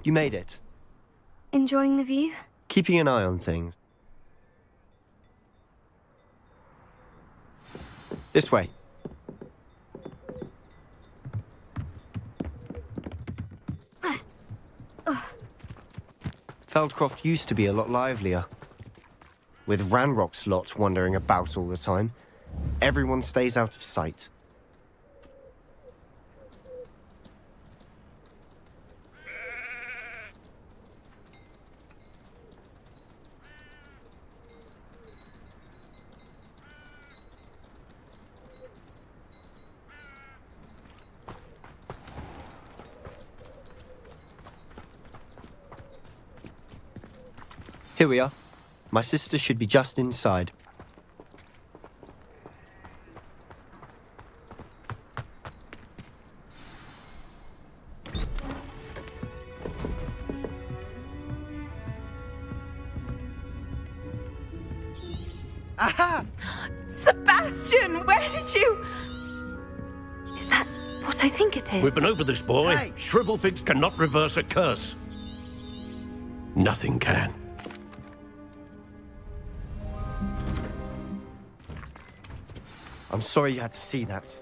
You made it. Enjoying the view? Keeping an eye on things. This way. Feldcroft used to be a lot livelier. With Ranrock's lot wandering about all the time, everyone stays out of sight. Here we are. My sister should be just inside. Aha! Sebastian, where did you... Is that what I think it is? We've been over this, boy. Hey! Shrivelfigs cannot reverse a curse. Nothing can. I'm sorry you had to see that.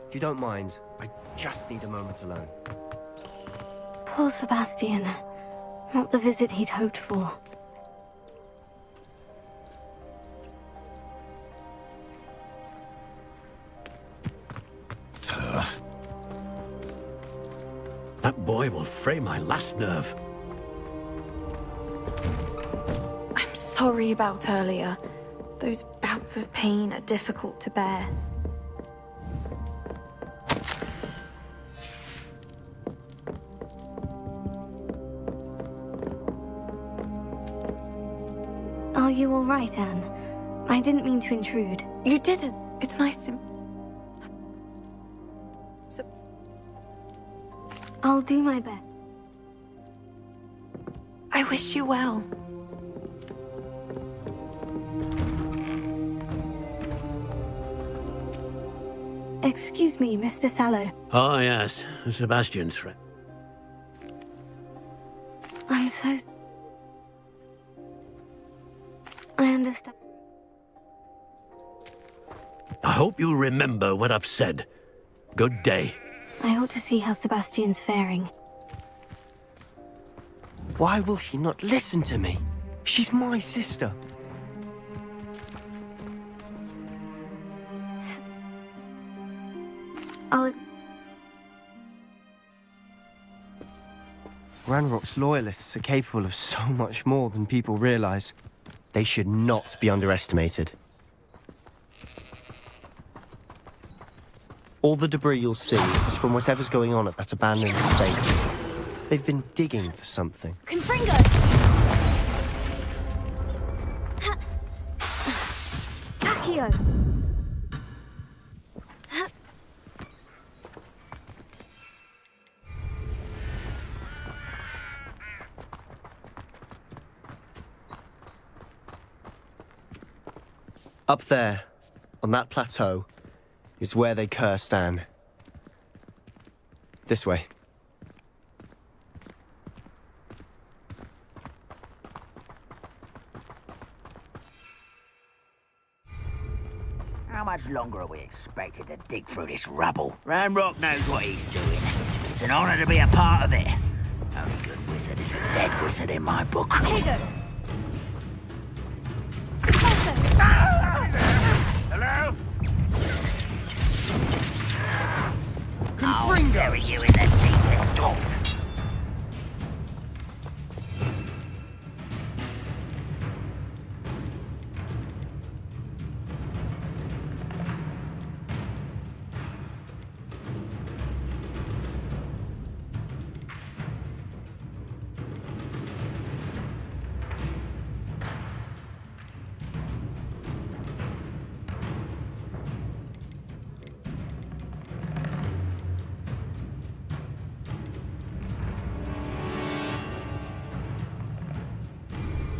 If you don't mind, I just need a moment alone. Poor Sebastian. Not the visit he'd hoped for. That boy will fray my last nerve. I'm sorry about earlier. Those bouts of pain are difficult to bear. Are you all right, Anne? I didn't mean to intrude. You didn't. It's nice to... I'll do my best. I wish you well. Excuse me, Mr. Sallow. Oh, yes. Sebastian's friend. I'm so... I understand. I hope you remember what I've said. Good day. I ought to see how Sebastian's faring. Why will he not listen to me? She's my sister. Ranrock's loyalists are capable of so much more than people realize. They should not be underestimated. All the debris you'll see is from whatever's going on at that abandoned estate. They've been digging for something. Confringo! Accio! Up there, on that plateau, is where they cursed Anne. This way. How much longer are we expected to dig through this rubble? Ranrock knows what he's doing. It's an honor to be a part of it. Only good wizard is a dead wizard in my book. Tego! Hello? I'll bury you in the deepest vault.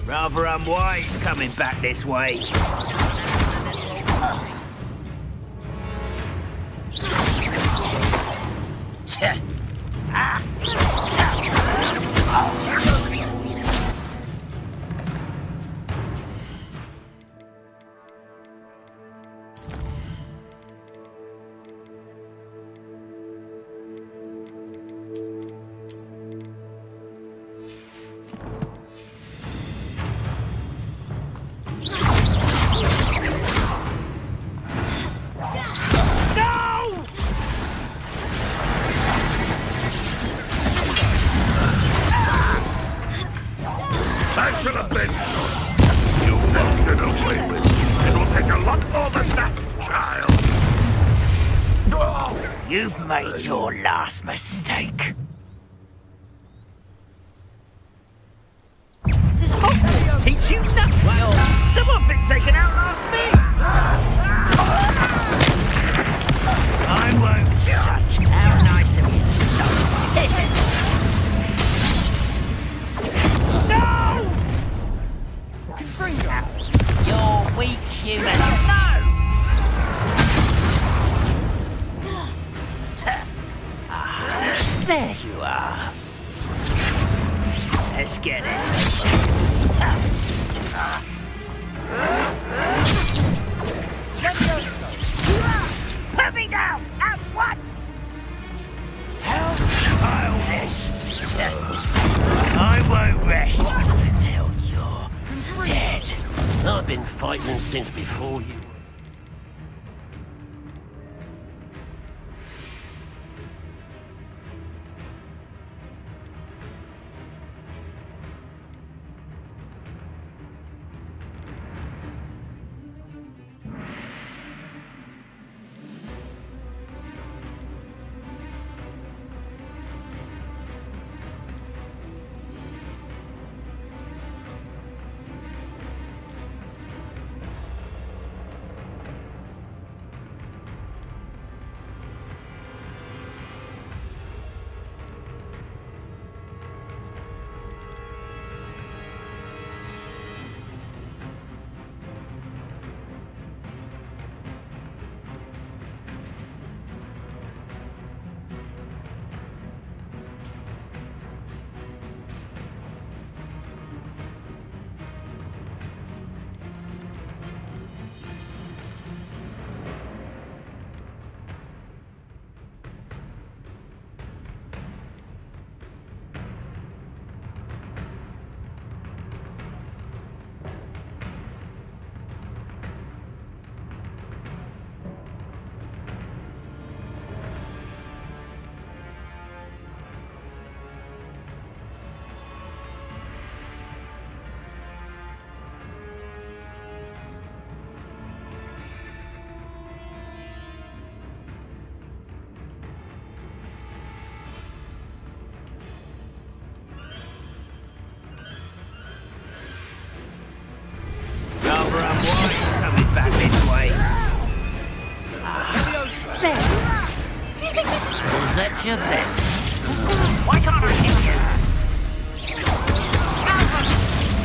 Rather unwise coming back this way. should have been. You won't get away with it. It'll take a lot more than that, child. You've made your last mistake. Does Hogwarts teach you nothing? Or someone thinks they can outlast me? I won't such. How nice of you to stop. Hit it! No! You're weak, human. No! There you are. Let's get this. Put me down at once! How childish! I won't rest until you're dead. I've been fighting since before you. Coming back this way. Was that your best? Why can't I hit you?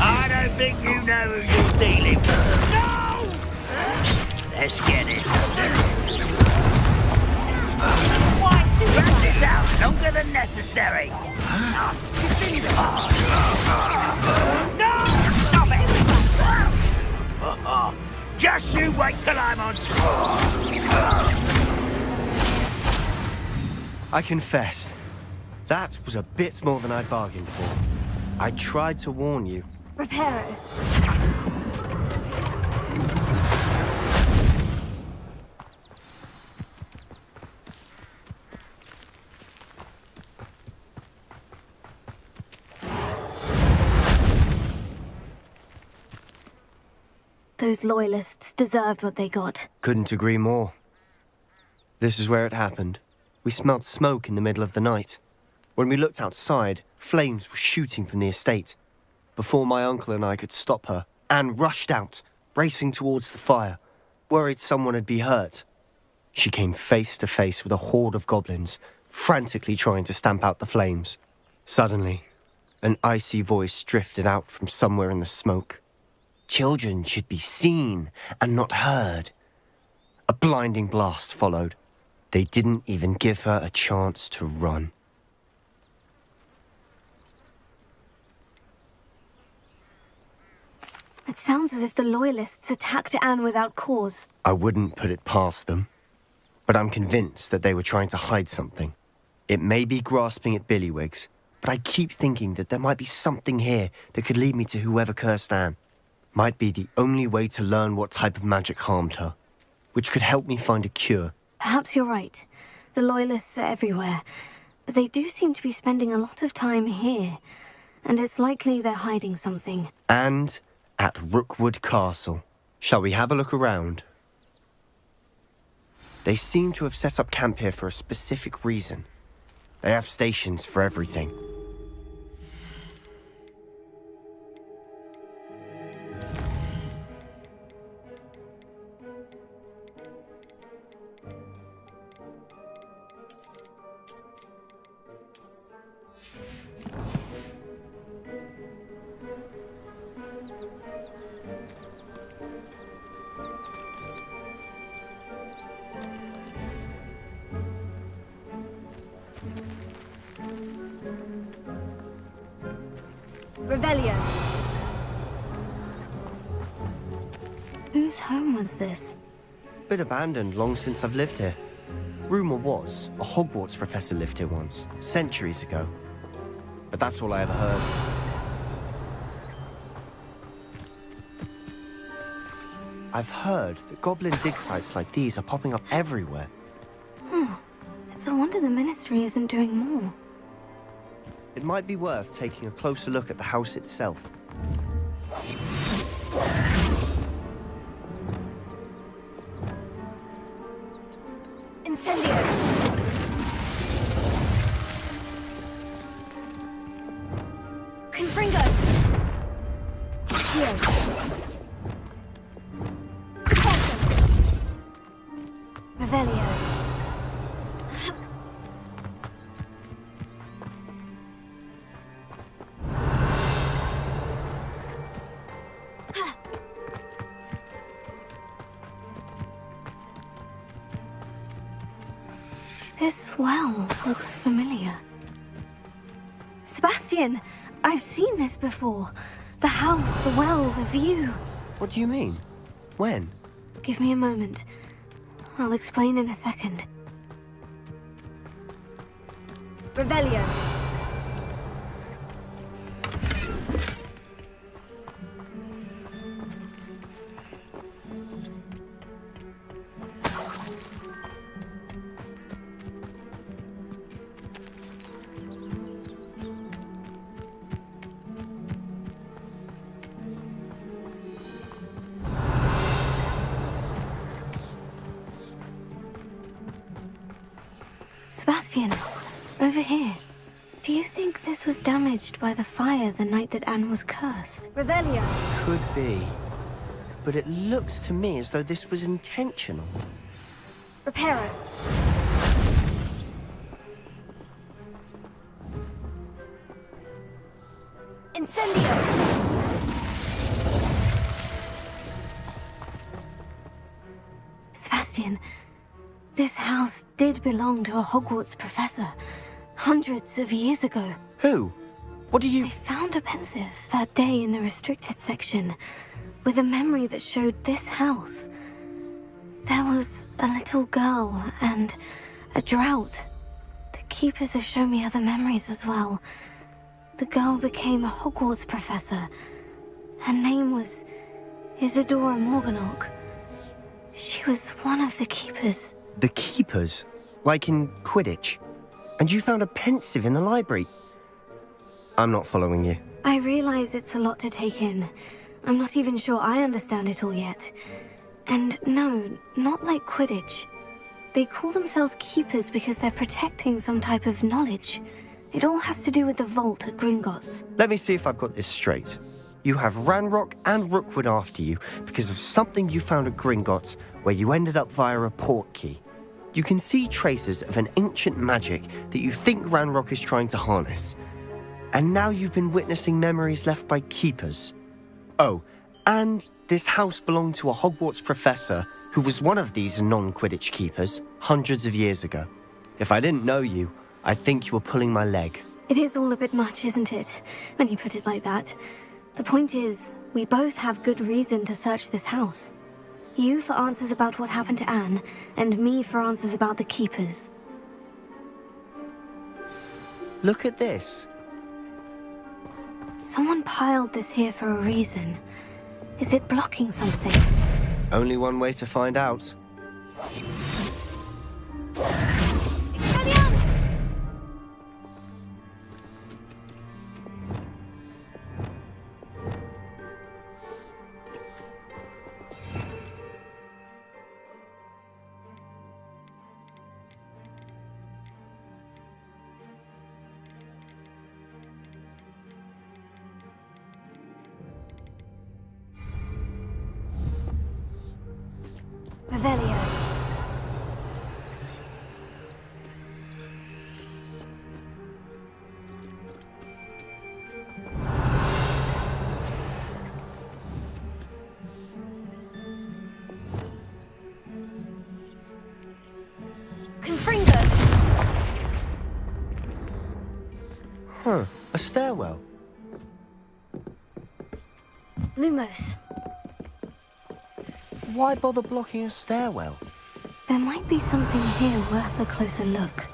I don't think you know who you're dealing with. No! Let's get this. Why drag this out longer than necessary? No! Stop it! Just you wait till I'm on. I confess, that was a bit more than I bargained for. I tried to warn you. Reparo. Those loyalists deserved what they got. Couldn't agree more. This is where it happened. We smelled smoke in the middle of the night. When we looked outside, flames were shooting from the estate. Before my uncle and I could stop her, Anne rushed out, racing towards the fire, worried someone had been hurt. She came face to face with a horde of goblins, frantically trying to stamp out the flames. Suddenly, an icy voice drifted out from somewhere in the smoke. Children should be seen and not heard. A blinding blast followed. They didn't even give her a chance to run. It sounds as if the Loyalists attacked Anne without cause. I wouldn't put it past them, but I'm convinced that they were trying to hide something. It may be grasping at Billywigs, but I keep thinking that there might be something here that could lead me to whoever cursed Anne. Might be the only way to learn what type of magic harmed her, which could help me find a cure. Perhaps you're right. The Loyalists are everywhere, but they do seem to be spending a lot of time here. and it's likely they're hiding something. And at Rookwood Castle. Shall we have a look around? They seem to have set up camp here for a specific reason. They have stations for everything. Revelio. Whose home was this? Been abandoned long since I've lived here. Rumour was, a Hogwarts professor lived here once, centuries ago. But that's all I ever heard. I've heard that goblin dig sites like these are popping up everywhere. It's a wonder the Ministry isn't doing more. It might be worth taking a closer look at the house itself. Incendio! Confringo! Here. Revelio. This well looks familiar. Sebastian, I've seen this before. The house, the well, the view. What do you mean? When? Give me a moment. I'll explain in a second. Revelio. Sebastian, over here. Do you think this was damaged by the fire the night that Anne was cursed? Revelio. Could be. But it looks to me as though this was intentional. Reparo. Incendio. Sebastian, this house did belong to a Hogwarts professor, hundreds of years ago. Who? What do you... I found a pensive that day in the restricted section, with a memory that showed this house. There was a little girl and a drought. The keepers have shown me other memories as well. The girl became a Hogwarts professor. Her name was Isadora Morganach. She was one of the keepers. The keepers? Like in Quidditch? And you found a pensive in the library? I'm not following you. I realize it's a lot to take in. I'm not even sure I understand it all yet. And no, not like Quidditch. They call themselves keepers because they're protecting some type of knowledge. It all has to do with the vault at Gringotts. Let me see if I've got this straight. You have Ranrock and Rookwood after you because of something you found at Gringotts where you ended up via a port key. You can see traces of an ancient magic that you think Ranrock is trying to harness. And now you've been witnessing memories left by keepers. Oh, and this house belonged to a Hogwarts professor who was one of these non-Quidditch keepers hundreds of years ago. If I didn't know you, I'd think you were pulling my leg. It is all a bit much, isn't it, when you put it like that? The point is, we both have good reason to search this house. You for answers about what happened to Anne, and me for answers about the keepers. Look at this. Someone piled this here for a reason. Is it blocking something? Only one way to find out. Revelio. Confringo. Huh, a stairwell. Lumos. Why bother blocking a stairwell? There might be something here worth a closer look.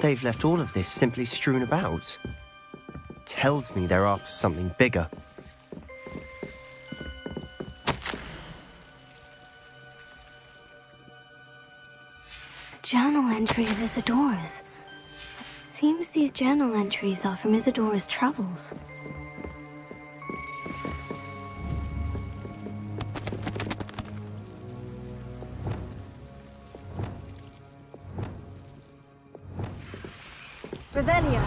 They've left all of this simply strewn about. Tells me they're after something bigger. A journal entry of Isadora's. Seems these journal entries are from Isadora's travels. Revelio.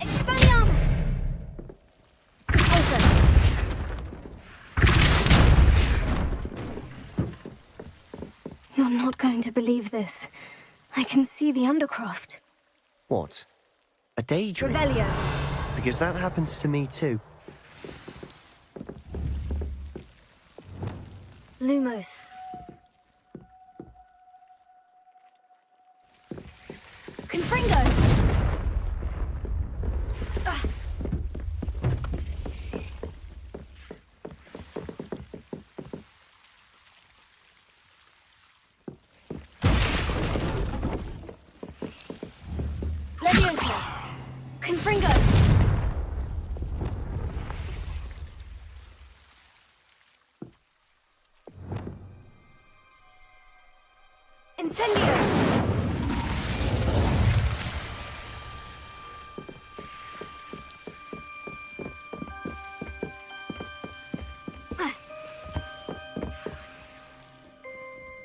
Expelliarmus! Also. You're not going to believe this. I can see the Undercroft. What? A daydream? Revelio. Because that happens to me too. Lumos. Confringo! Leviosa! Confringo! Incendio!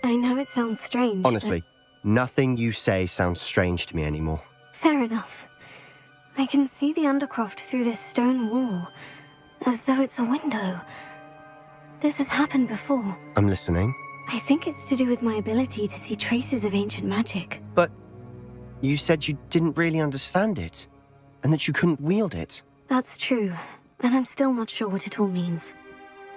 I know it sounds strange. Honestly, nothing you say sounds strange to me anymore. Fair enough. I can see the Undercroft through this stone wall, as though it's a window. This has happened before. I'm listening. I think it's to do with my ability to see traces of ancient magic. But you said you didn't really understand it, and that you couldn't wield it. That's true, and I'm still not sure what it all means.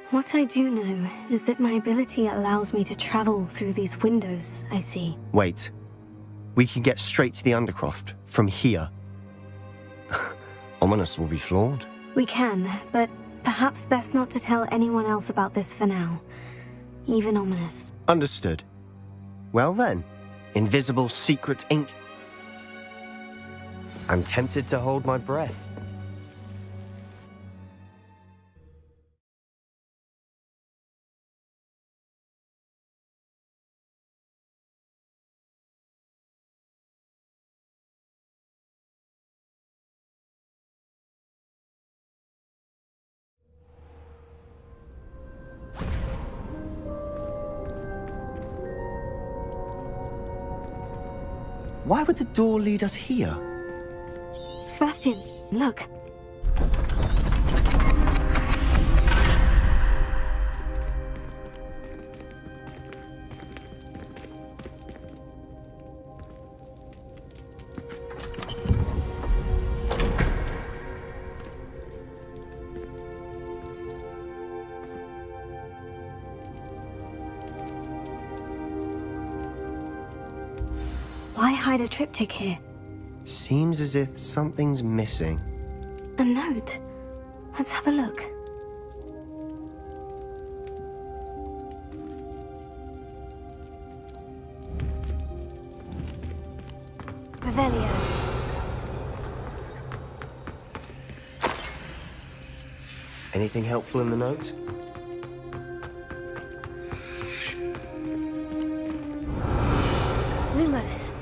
What I do know is that my ability allows me to travel through these windows I see. Wait. We can get straight to the Undercroft from here. Ominous will be flawed. We can, but perhaps best not to tell anyone else about this for now. Even Ominous. Understood. Well then, invisible secret ink. I'm tempted to hold my breath. Why would the door lead us here? Sebastian, look. hide a triptych here. Seems as if something's missing. A note. Let's have a look. Revelio. Anything helpful in the note? Lumos.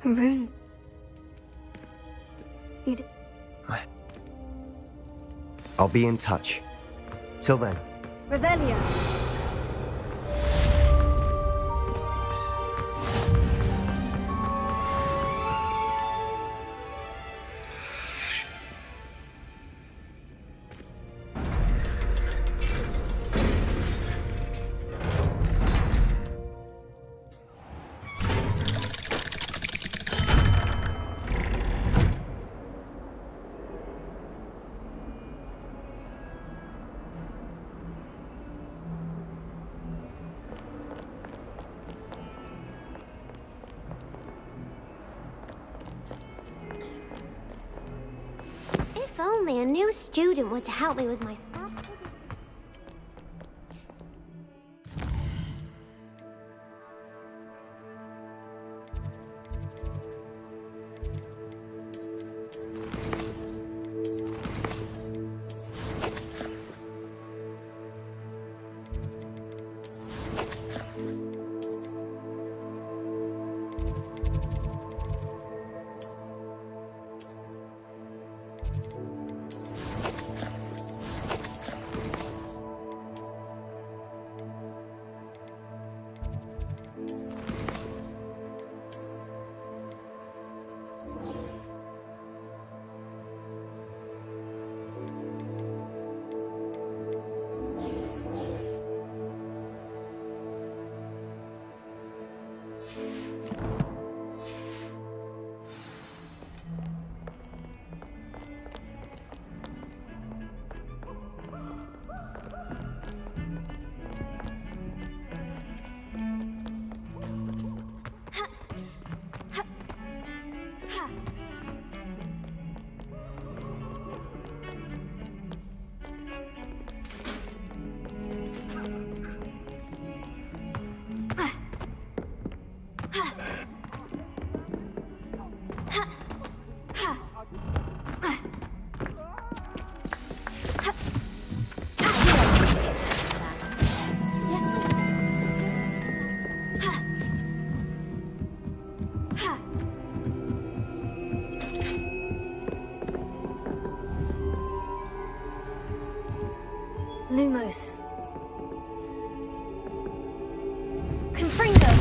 Runes. I'll be in touch. Till then. Revelio. If only a new student were to help me with my stuff. Lumos. Confringo.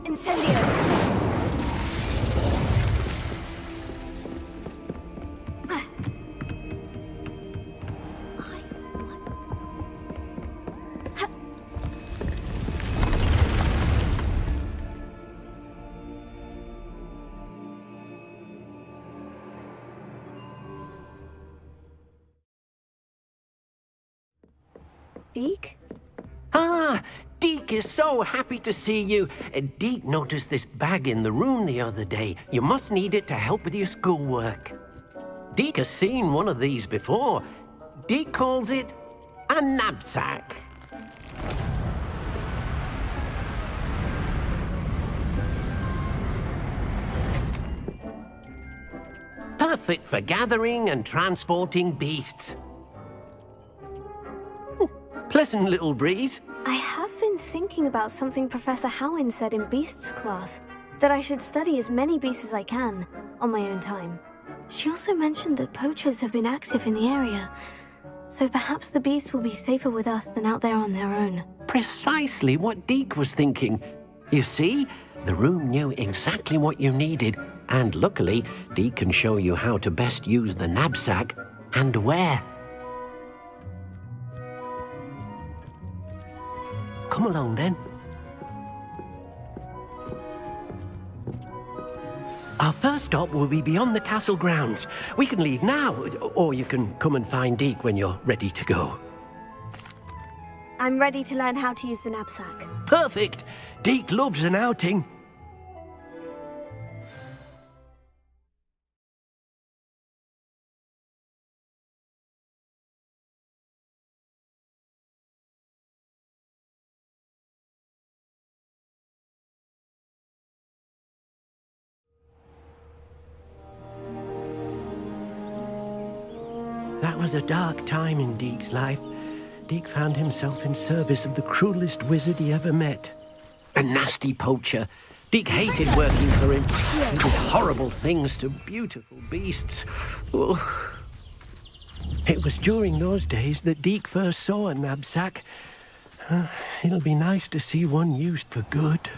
Incendio. Deke? Ah, Deke is so happy to see you. Deke noticed this bag in the room the other day. You must need it to help with your schoolwork. Deke has seen one of these before. Deke calls it a knapsack. Perfect for gathering and transporting beasts. Pleasant little breeze. I have been thinking about something Professor Howin said in Beasts class, that I should study as many beasts as I can, on my own time. She also mentioned that poachers have been active in the area, so perhaps the beasts will be safer with us than out there on their own. Precisely what Deke was thinking. You see, the room knew exactly what you needed, and luckily, Deke can show you how to best use the knapsack and where. Come along then. Our first stop will be beyond the castle grounds. We can leave now, or you can come and find Deke when you're ready to go. I'm ready to learn how to use the knapsack. Perfect! Deke loves an outing. That was a dark time in Deke's life. Deke found himself in service of the cruelest wizard he ever met. A nasty poacher. Deke hated working for him. He did horrible things to beautiful beasts. Oh. It was during those days that Deke first saw a knapsack. It'll be nice to see one used for good.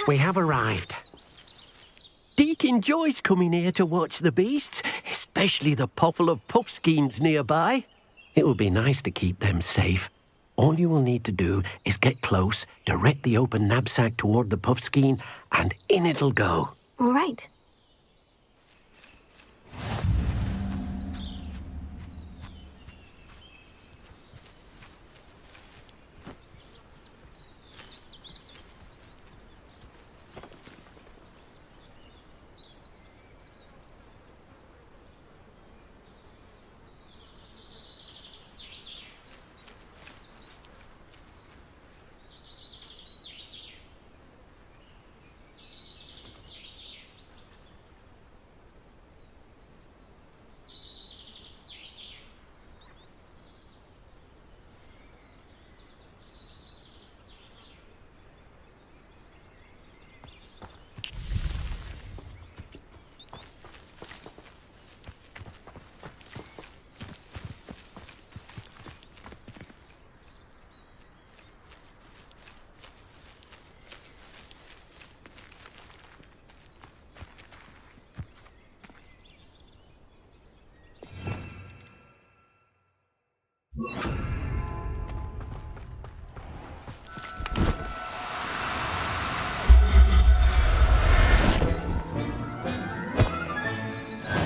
We have arrived. Deke enjoys coming here to watch the beasts, especially the potful of puffskeins nearby. It will be nice to keep them safe. All you will need to do is get close, direct the open knapsack toward the puffskein, and in it'll go. All right.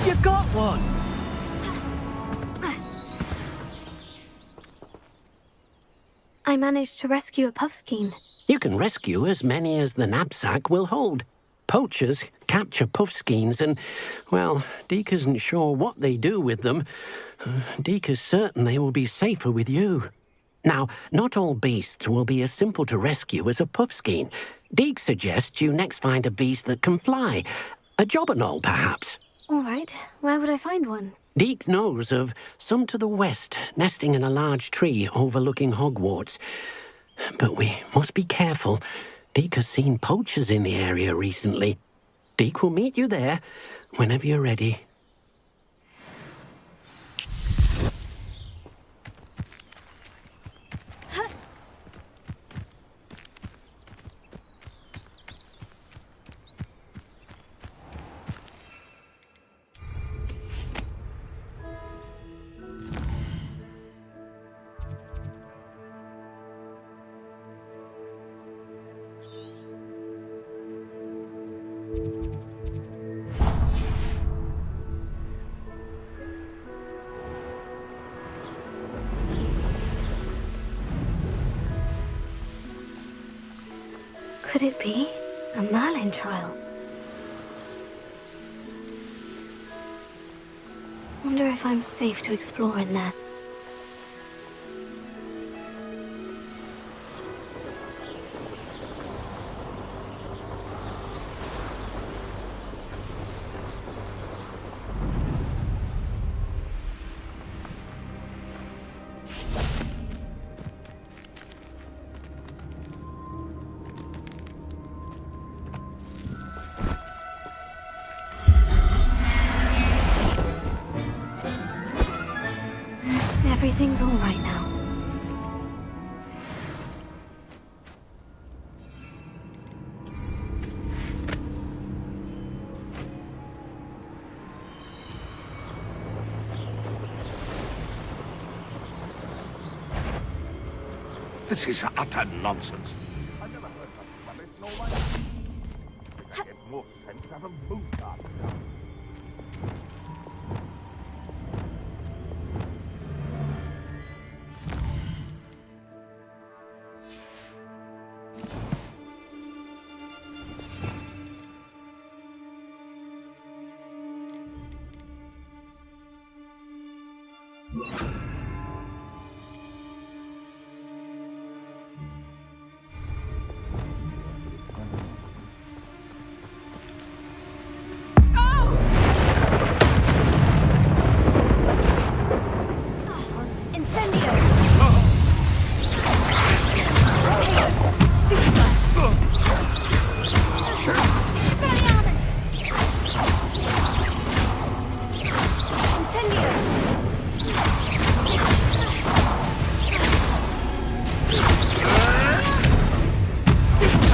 You got one! I managed to rescue a puffskein. You can rescue as many as the knapsack will hold. Poachers capture puffskeins and, well, Deke isn't sure what they do with them. Deke is certain they will be safer with you. Now, not all beasts will be as simple to rescue as a puffskein. Deke suggests you next find a beast that can fly. A jobberknoll, perhaps. All right. Where would I find one? Deke knows of some to the west, nesting in a large tree overlooking Hogwarts. But we must be careful. Deke has seen poachers in the area recently. Deke will meet you there whenever you're ready. Could it be a Merlin trial? Wonder if I'm safe to explore in there. Everything's all right now. This is utter nonsense. I never heard such rubbish in all my life. I think I get more sense out of moon cars. Incendio! Potato! Stupefy! Expelliarmus! Incendio! Stupefy!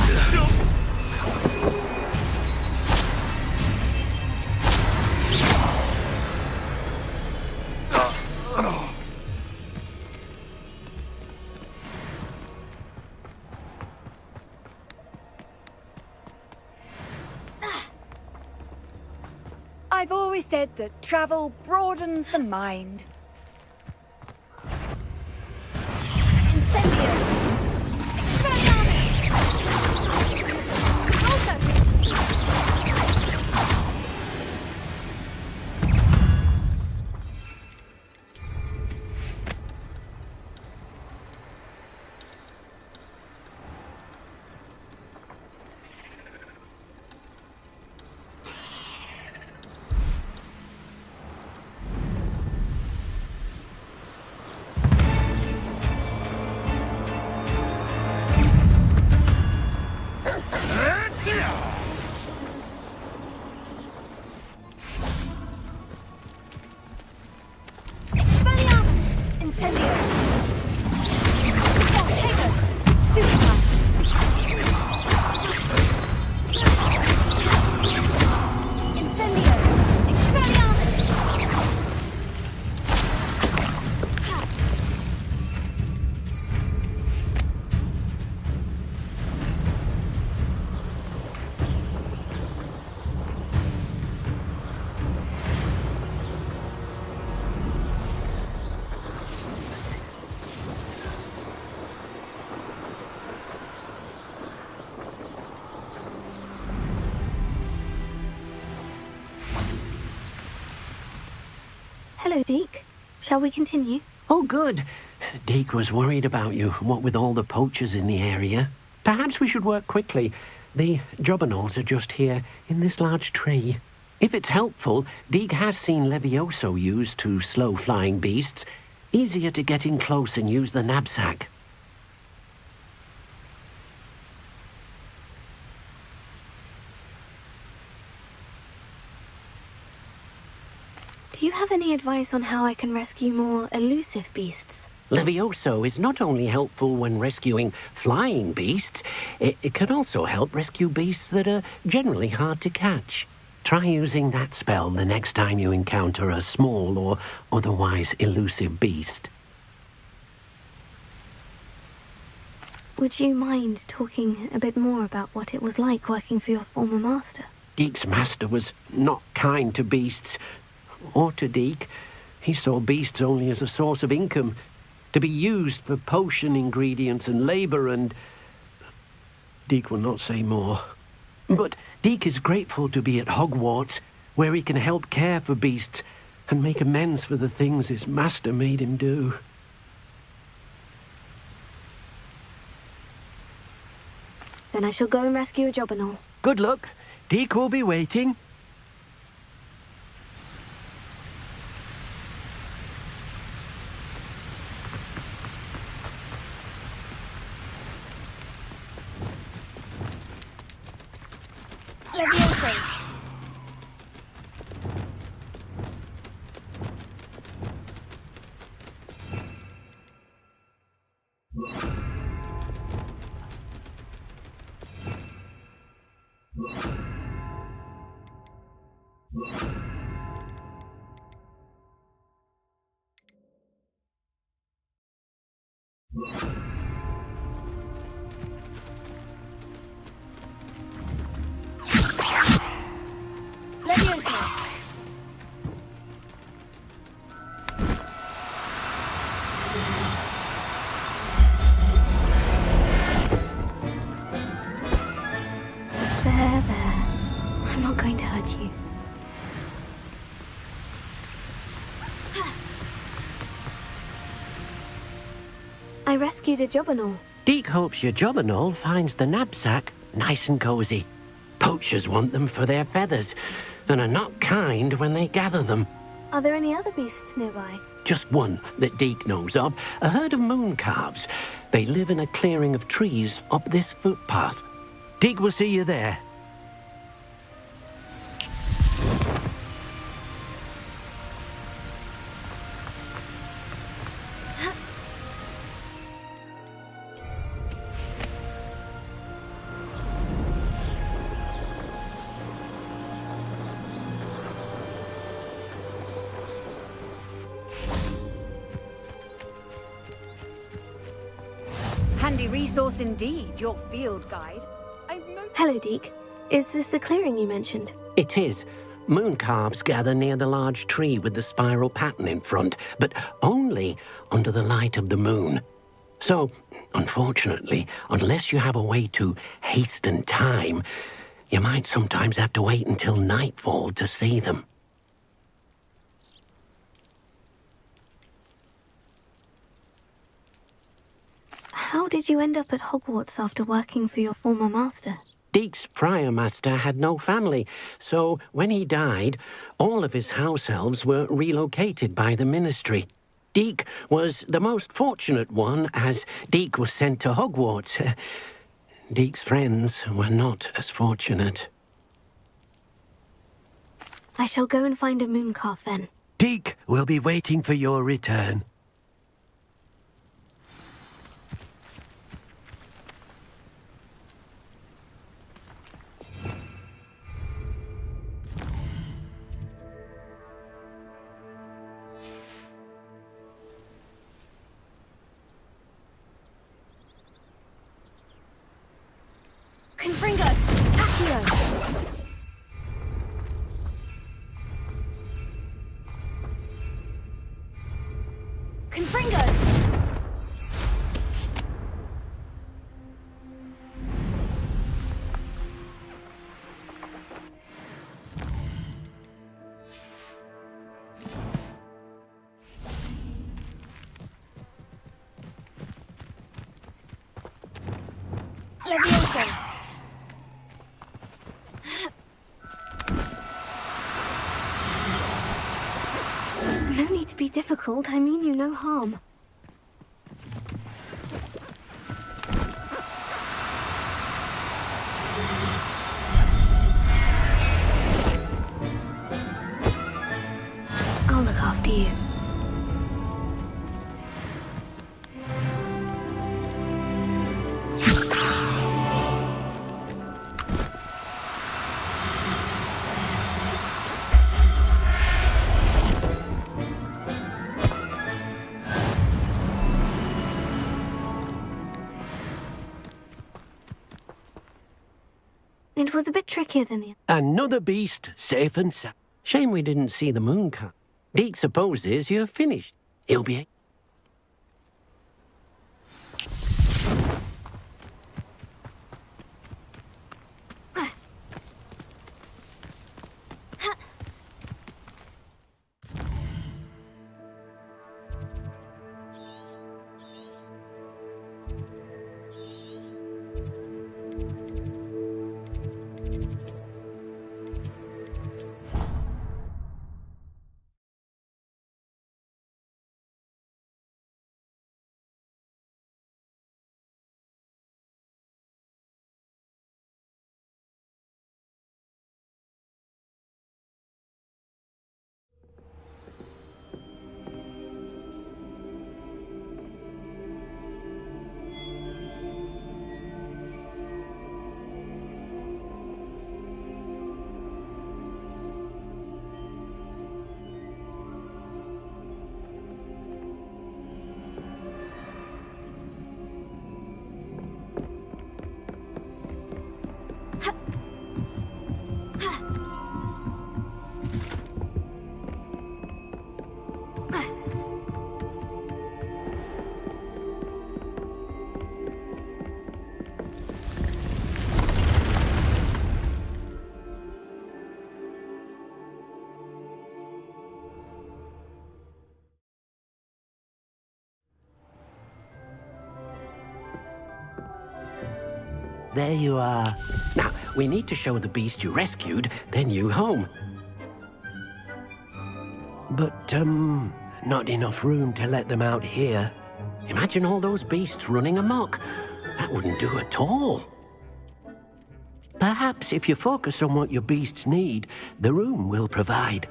I've always said that travel broadens the mind. Incendio! Expelliarmus! Also! Expelliarmus! Incendio! Potato! Stupefy! Incendio! Expelliarmus! Hello, Deke. Shall we continue? Oh, good. Deke was worried about you, what with all the poachers in the area. Perhaps we should work quickly. The jobberknolls are just here, in this large tree. If it's helpful, Deke has seen Levioso used to slow flying beasts. Easier to get in close and use the knapsack. Do you have any advice on how I can rescue more elusive beasts? Levioso is not only helpful when rescuing flying beasts, it can also help rescue beasts that are generally hard to catch. Try using that spell the next time you encounter a small or otherwise elusive beast. Would you mind talking a bit more about what it was like working for your former master? Deke's master was not kind to beasts, or to Deke. He saw beasts only as a source of income, to be used for potion ingredients and labour, and Deke will not say more. But Deke is grateful to be at Hogwarts, where he can help care for beasts and make amends for the things his master made him do. Then I shall go and rescue a jobberknoll. Good luck. Deke will be waiting. Levioso! There. I'm not going to hurt you. I rescued a jobberknoll. Deke hopes your jobberknoll finds the knapsack nice and cozy. Poachers want them for their feathers, and are not kind when they gather them. Are there any other beasts nearby? Just one that Deke knows of, a herd of moon calves. They live in a clearing of trees up this footpath. Deke will see you there. Handy resource indeed, your field guide. Hello, Deke. Is this the clearing you mentioned? It is. Moon calves gather near the large tree with the spiral pattern in front, but only under the light of the moon. So, unfortunately, unless you have a way to hasten time, you might sometimes have to wait until nightfall to see them. How did you end up at Hogwarts after working for your former master? Deke's prior master had no family, so when he died, all of his house elves were relocated by the ministry. Deke was the most fortunate one, as Deke was sent to Hogwarts. Deke's friends were not as fortunate. I shall go and find a mooncalf then. Deke will be waiting for your return. Confringo! Accio! Confringo! Levioso! No need to be difficult. I mean you no harm. I'll look after you. It was a bit trickier than the... Another beast, safe and sound. Shame we didn't see the moon calf. Deke supposes you're finished. He'll be... there you are. Now, we need to show the beast you rescued their new home. But, not enough room to let them out here. Imagine all those beasts running amok. That wouldn't do at all. Perhaps if you focus on what your beasts need, the room will provide.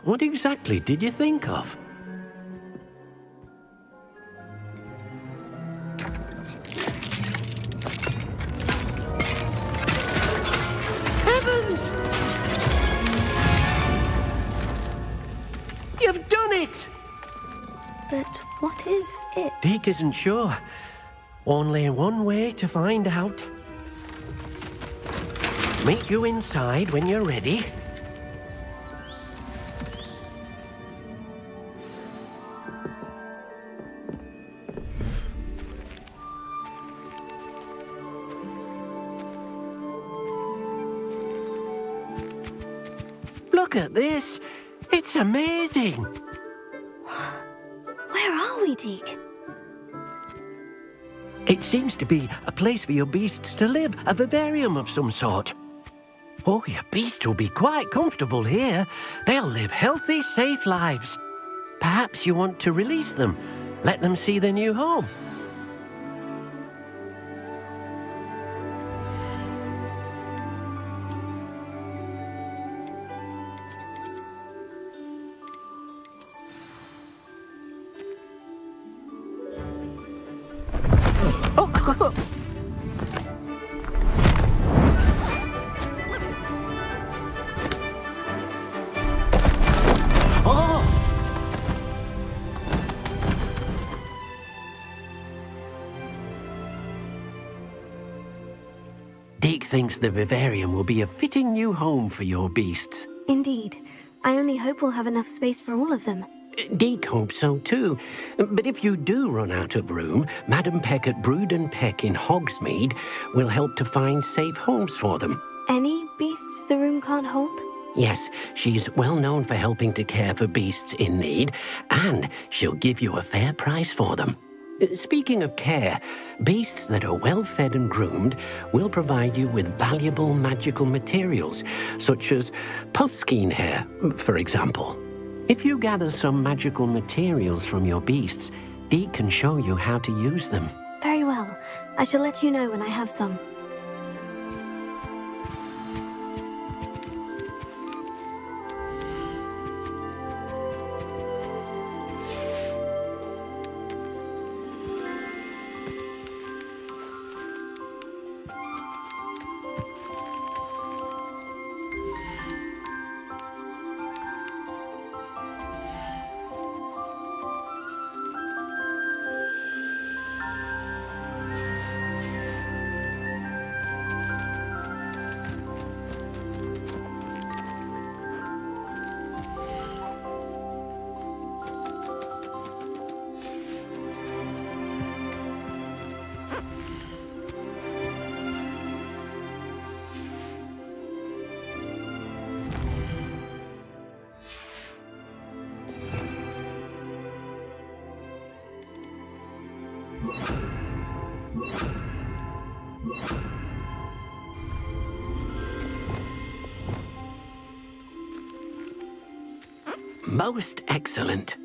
What exactly did you think of? Heavens! You've done it! But what is it? Deke isn't sure. Only one way to find out. Meet you inside when you're ready. Look at this. It's amazing. Where are we, Deke? It seems to be a place for your beasts to live, a vivarium of some sort. Oh, your beasts will be quite comfortable here. They'll live healthy, safe lives. Perhaps you want to release them, let them see their new home. Deke thinks the vivarium will be a fitting new home for your beasts. Indeed. I only hope we'll have enough space for all of them. Deke hopes so too. But if you do run out of room, Madam Peck at Brood and Peck in Hogsmeade will help to find safe homes for them. Any beasts the room can't hold? Yes, she's well known for helping to care for beasts in need, and she'll give you a fair price for them. Speaking of care, beasts that are well fed and groomed will provide you with valuable magical materials, such as puffskein hair, for example. If you gather some magical materials from your beasts, Deke can show you how to use them. Very well. I shall let you know when I have some. Most excellent.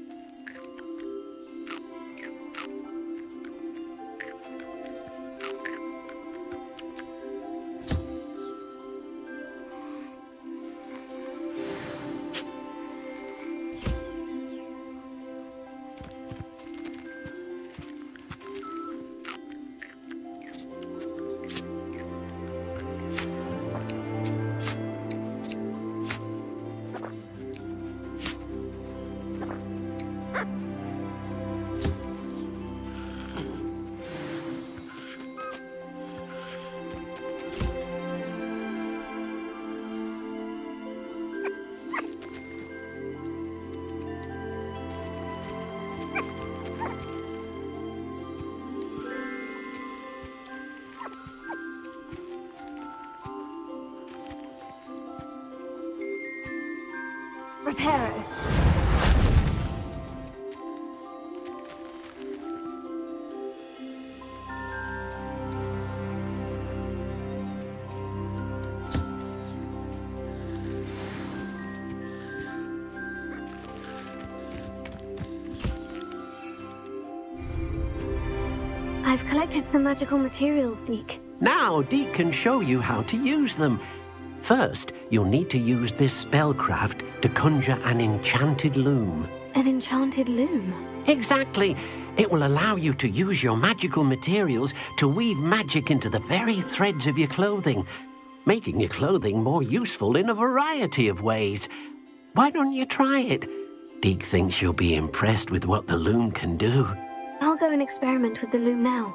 I've collected some magical materials, Deke. Now, Deke can show you how to use them. First, you'll need to use this spellcraft to conjure an enchanted loom. An enchanted loom? Exactly. It will allow you to use your magical materials to weave magic into the very threads of your clothing, making your clothing more useful in a variety of ways. Why don't you try it? Deke thinks you'll be impressed with what the loom can do. I'll go and experiment with the loom now.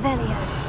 Revelio.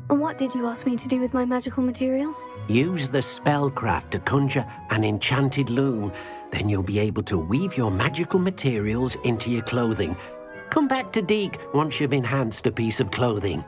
What did you ask me to do with my magical materials? Use the spellcraft to conjure an enchanted loom. Then you'll be able to weave your magical materials into your clothing. Come back to Deke once you've enhanced a piece of clothing.